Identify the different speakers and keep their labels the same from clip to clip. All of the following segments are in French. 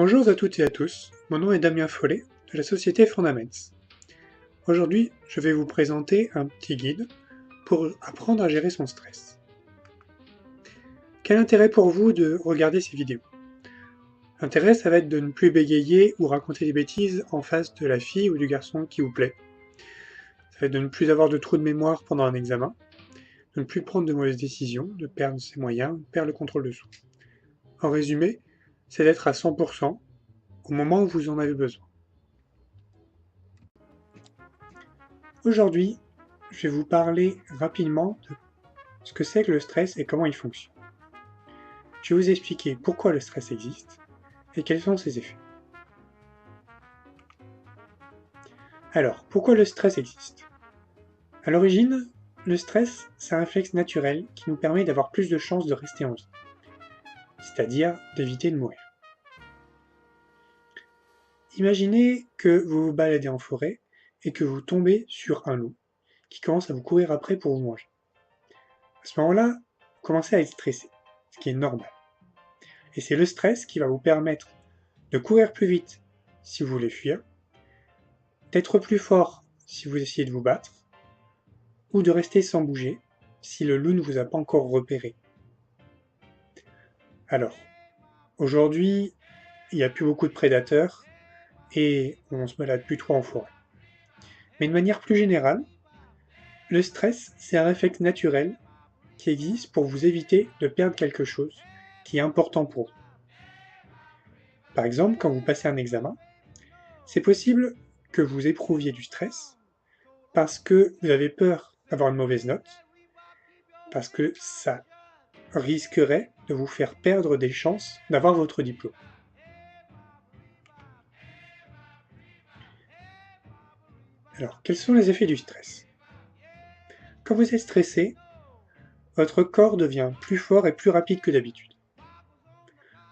Speaker 1: Bonjour à toutes et à tous, mon nom est Damien Follet de la société Fondaments. Aujourd'hui, je vais vous présenter un petit guide pour apprendre à gérer son stress. Quel intérêt pour vous de regarder ces vidéos? L'intérêt, ça va être de ne plus bégayer ou raconter des bêtises en face de la fille ou du garçon qui vous plaît. Ça va être de ne plus avoir de trous de mémoire pendant un examen, de ne plus prendre de mauvaises décisions, de perdre ses moyens, de perdre le contrôle de soi. En résumé, c'est d'être à 100% au moment où vous en avez besoin. Aujourd'hui, je vais vous parler rapidement de ce que c'est que le stress et comment il fonctionne. Je vais vous expliquer pourquoi le stress existe et quels sont ses effets. Alors, pourquoi le stress existe? À l'origine, le stress, c'est un réflexe naturel qui nous permet d'avoir plus de chances de rester en vie, c'est-à-dire d'éviter de mourir. Imaginez que vous vous baladez en forêt et que vous tombez sur un loup qui commence à vous courir après pour vous manger. À ce moment-là, vous commencez à être stressé, ce qui est normal. Et c'est le stress qui va vous permettre de courir plus vite si vous voulez fuir, d'être plus fort si vous essayez de vous battre, ou de rester sans bouger si le loup ne vous a pas encore repéré. Alors, aujourd'hui, il n'y a plus beaucoup de prédateurs et on se balade plus trop en forêt. Mais de manière plus générale, le stress, c'est un réflexe naturel qui existe pour vous éviter de perdre quelque chose qui est important pour vous. Par exemple, quand vous passez un examen, c'est possible que vous éprouviez du stress parce que vous avez peur d'avoir une mauvaise note, parce que ça risquerait de vous faire perdre des chances d'avoir votre diplôme. Alors, quels sont les effets du stress? Quand vous êtes stressé, votre corps devient plus fort et plus rapide que d'habitude.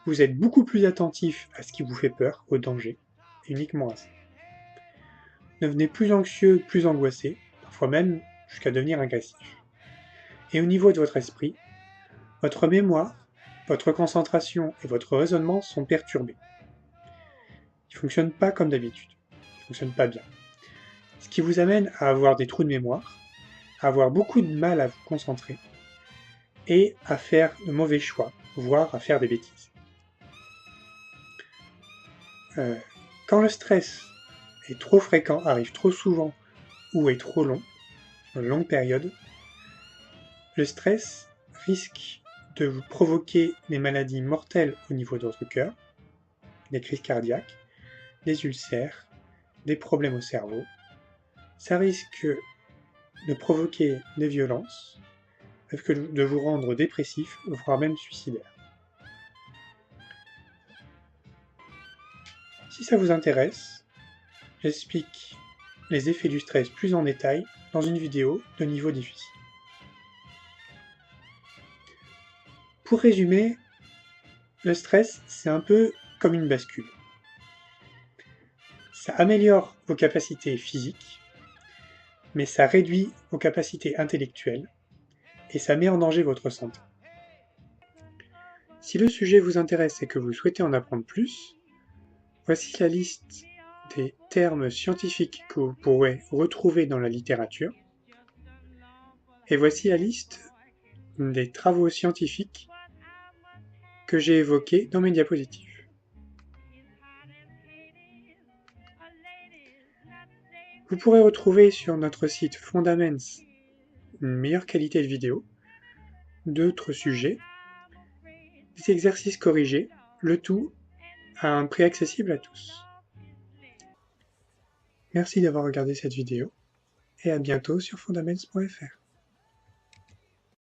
Speaker 1: Vous êtes beaucoup plus attentif à ce qui vous fait peur, au danger, uniquement à ça. Devenez plus anxieux, plus angoissé, parfois même jusqu'à devenir agressif. Et au niveau de votre esprit, votre mémoire, votre concentration et votre raisonnement sont perturbés. Ils ne fonctionnent pas comme d'habitude. Ils ne fonctionnent pas bien. Ce qui vous amène à avoir des trous de mémoire, à avoir beaucoup de mal à vous concentrer et à faire de mauvais choix, voire à faire des bêtises. Quand le stress est trop fréquent, arrive trop souvent ou est trop long, une longue période, le stress risque de vous provoquer des maladies mortelles au niveau de votre cœur, des crises cardiaques, des ulcères, des problèmes au cerveau. Ça risque de provoquer des violences, de vous rendre dépressif, voire même suicidaire. Si ça vous intéresse, j'explique les effets du stress plus en détail dans une vidéo de niveau difficile. Pour résumer, le stress, c'est un peu comme une bascule. Ça améliore vos capacités physiques, mais ça réduit vos capacités intellectuelles et ça met en danger votre santé. Si le sujet vous intéresse et que vous souhaitez en apprendre plus, voici la liste des termes scientifiques que vous pourrez retrouver dans la littérature. Et voici la liste des travaux scientifiques que j'ai évoqués dans mes diapositives. Vous pourrez retrouver sur notre site Fondaments une meilleure qualité de vidéo, d'autres sujets, des exercices corrigés, le tout à un prix accessible à tous. Merci d'avoir regardé cette vidéo et à bientôt sur fundaments.fr.